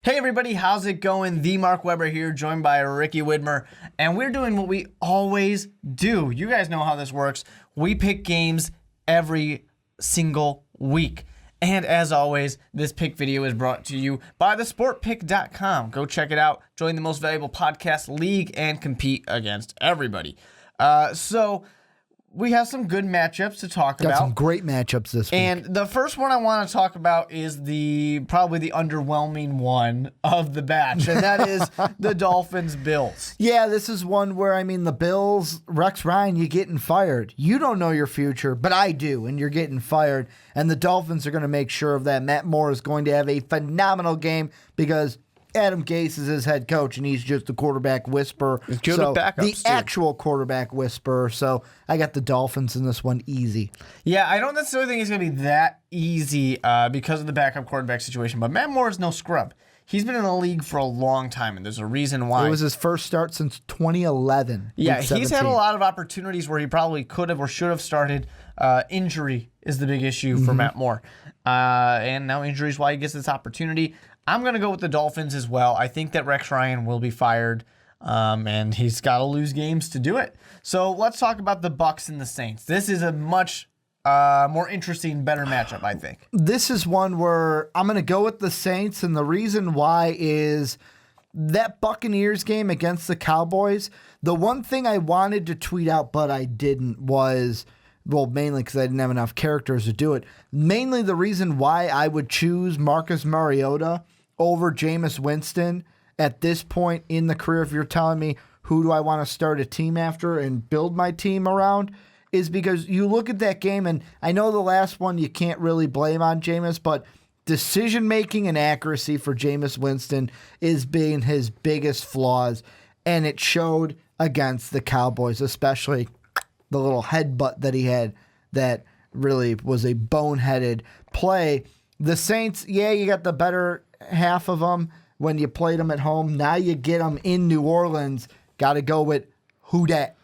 Hey everybody, how's it going? The Mark Weber here, joined by Ricky Widmer, and we're doing what we always do. You guys know how this works. We pick games every single week. And as always, this pick video is brought to you by thesportpick.com. Go check it out, join the most valuable podcast league, and compete against everybody. So we have some good matchups to talk about. Got some great matchups this week. And the first one I want to talk about is probably the underwhelming one of the batch, and that is the Dolphins-Bills. Yeah, this is one where, the Bills, Rex Ryan, you're getting fired. You don't know your future, but I do, and you're getting fired. And the Dolphins are going to make sure of that. Matt Moore is going to have a phenomenal game because Adam Gase is his head coach, and he's just the quarterback whisperer. He's good with backups, the too. actual quarterback whisperer. So I got the Dolphins in this one easy. Yeah, I don't necessarily think it's going to be that easy because of the backup quarterback situation, but Matt Moore is no scrub. He's been in the league for a long time, and there's a reason why. It was his first start since 2011. Yeah, he's had a lot of opportunities where he probably could have or should have started. Injury is the big issue for Matt Moore. And now injury is why he gets this opportunity. I'm going to go with the Dolphins as well. I think that Rex Ryan will be fired, and he's got to lose games to do it. So let's talk about the Bucs and the Saints. This is a much more interesting, better matchup, I think. This is one where I'm going to go with the Saints, and the reason why is that Buccaneers game against the Cowboys. The one thing I wanted to tweet out, but I didn't, was, well, mainly because I didn't have enough characters to do it. Mainly the reason why I would choose Marcus Mariota over Jameis Winston at this point in the career, if you're telling me who do I want to start a team after and build my team around, is because you look at that game, and I know the last one you can't really blame on Jameis, but decision-making and accuracy for Jameis Winston is being his biggest flaws, and it showed against the Cowboys, especially the little headbutt that he had that really was a boneheaded play. The Saints, yeah, you got the better half of them when you played them at home. Now you get them in New Orleans. Got to go with who dat.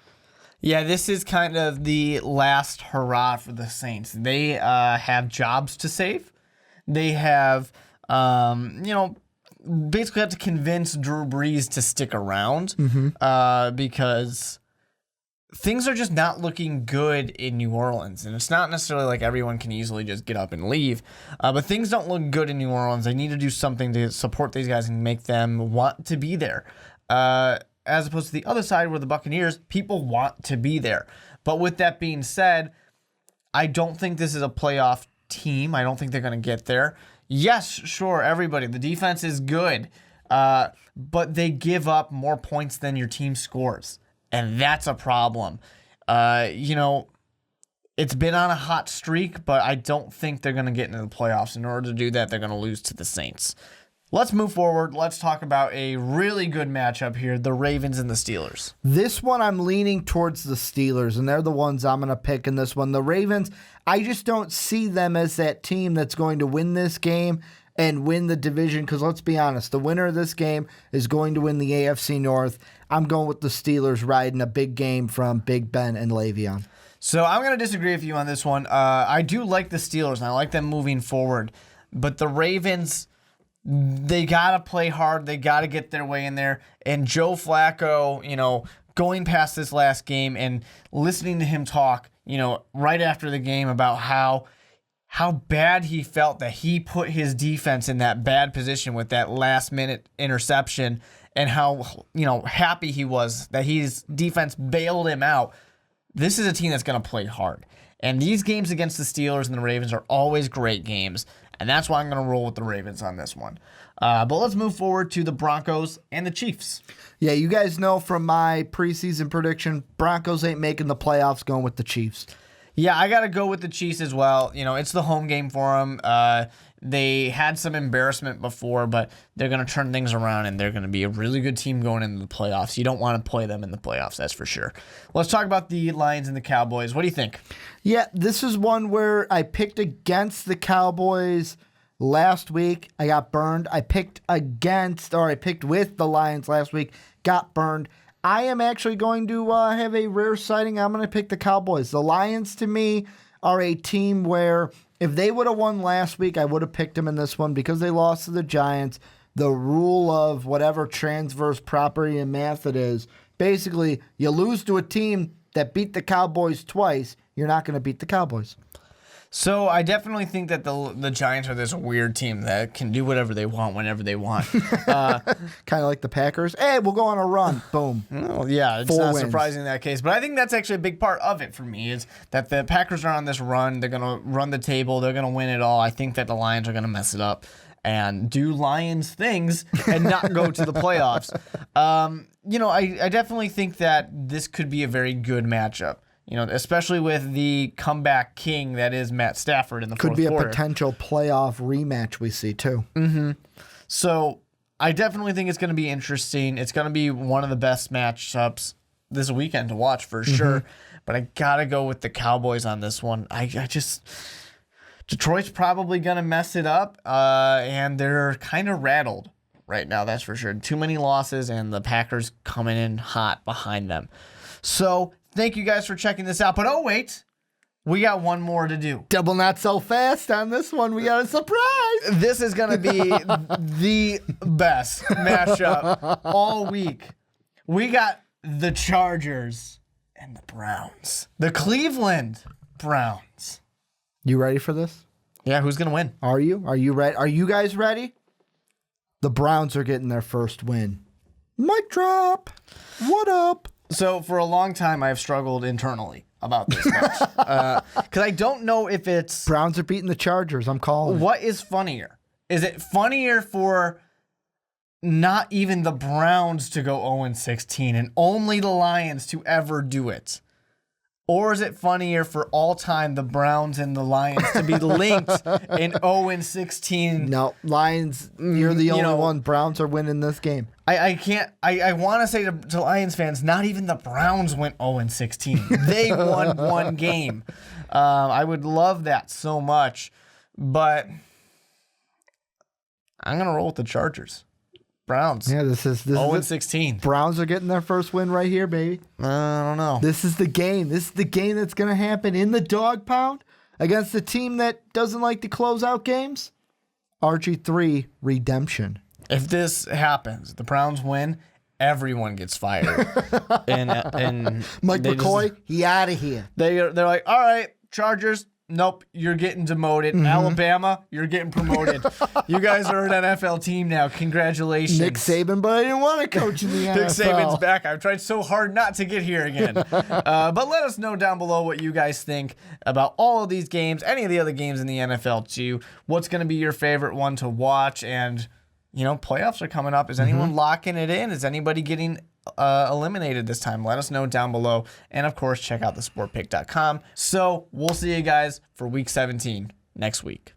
Yeah, this is kind of the last hurrah for the Saints. They have jobs to save. They have, basically have to convince Drew Brees to stick around because things are just not looking good in New Orleans. And it's not necessarily like everyone can easily just get up and leave. But things don't look good in New Orleans. They need to do something to support these guys and make them want to be there. As opposed to the other side where the Buccaneers, people want to be there. But with that being said, I don't think this is a playoff team. I don't think they're going to get there. Yes, sure, everybody. The defense is good. But they give up more points than your team scores. And that's a problem. It's been on a hot streak, but I don't think they're going to get into the playoffs. In order to do that, they're going to lose to the Saints. Let's move forward. Let's talk about a really good matchup here, the Ravens and the Steelers. This one I'm leaning towards the Steelers, and they're the ones I'm going to pick in this one. The Ravens, I just don't see them as that team that's going to win this game and win the division, because let's be honest, the winner of this game is going to win the AFC North. I'm going with the Steelers riding a big game from Big Ben and Le'Veon. So I'm going to disagree with you on this one. I do like the Steelers, and I like them moving forward. But the Ravens, they got to play hard. They got to get their way in there. And Joe Flacco, going past this last game and listening to him talk, right after the game about how bad he felt that he put his defense in that bad position with that last-minute interception, and how, happy he was that his defense bailed him out. This is a team that's going to play hard. And these games against the Steelers and the Ravens are always great games, and that's why I'm going to roll with the Ravens on this one. But let's move forward to the Broncos and the Chiefs. Yeah, you guys know from my preseason prediction, Broncos ain't making the playoffs, going with the Chiefs. Yeah, I got to go with the Chiefs as well. It's the home game for them. They had some embarrassment before, but they're going to turn things around, and they're going to be a really good team going into the playoffs. You don't want to play them in the playoffs, that's for sure. Let's talk about the Lions and the Cowboys. What do you think? Yeah, this is one where I picked against the Cowboys last week. I got burned. I picked with the Lions last week, got burned. I am actually going to have a rare sighting. I'm going to pick the Cowboys. The Lions, to me, are a team where if they would have won last week, I would have picked them in this one because they lost to the Giants. the rule of whatever transverse property in math it is. Basically, you lose to a team that beat the Cowboys twice, you're not going to beat the Cowboys. So I definitely think that the Giants are this weird team that can do whatever they want whenever they want. Kind of like the Packers. Hey, we'll go on a run. Boom. Well, yeah, it's 4 not wins. surprising in that case. But I think that's actually a big part of it for me is that the Packers are on this run. They're going to run the table. They're going to win it all. I think that the Lions are going to mess it up and do Lions things and not go to the playoffs. I definitely think that this could be a very good matchup. Especially with the comeback king that is Matt Stafford in the fourth quarter. Could be a potential playoff rematch we see, too. Mm-hmm. So I definitely think it's going to be interesting. It's going to be one of the best matchups this weekend to watch for sure. But I got to go with the Cowboys on this one. Detroit's probably going to mess it up, and they're kind of rattled right now, that's for sure. Too many losses, and the Packers coming in hot behind them. So thank you guys for checking this out. But oh, wait. We got one more to do. Double not so fast on this one. We got a surprise. This is going to be the best matchup all week. We got the Chargers and the Browns. The Cleveland Browns. You ready for this? Yeah, who's going to win? Are you? Are you ready? Are you guys ready? The Browns are getting their first win. Mic drop. What up? So for a long time, I've struggled internally about this match because I don't know if it's Browns are beating the Chargers. I'm calling. What is funnier? Is it funnier for not even the Browns to go 0-16 and only the Lions to ever do it? Or is it funnier for all time the Browns and the Lions to be linked in 0-16? No, Lions, you're the only one. Browns are winning this game. I can't. I want to say to Lions fans, not even the Browns went 0-16. They won one game. I would love that so much, but I'm gonna roll with the Chargers. Browns. Yeah, this is 0-16. Browns are getting their first win right here, baby. I don't know. This is the game. This is the game that's going to happen in the dog pound against the team that doesn't like to close out games. RG3 redemption. If this happens, the Browns win, everyone gets fired. and Mike McCoy, he out of here. They're like, all right, Chargers. Nope, you're getting demoted. Alabama, you're getting promoted. You guys are an NFL team now. Congratulations. Nick Saban, but I didn't want to coach in the NFL. Nick Saban's back. I've tried so hard not to get here again. But let us know down below what you guys think about all of these games, any of the other games in the NFL too. What's going to be your favorite one to watch? And, playoffs are coming up. Is anyone locking it in? Is anybody getting eliminated this time? Let us know down below. And of course, check out thesportpick.com. So we'll see you guys for week 17 next week.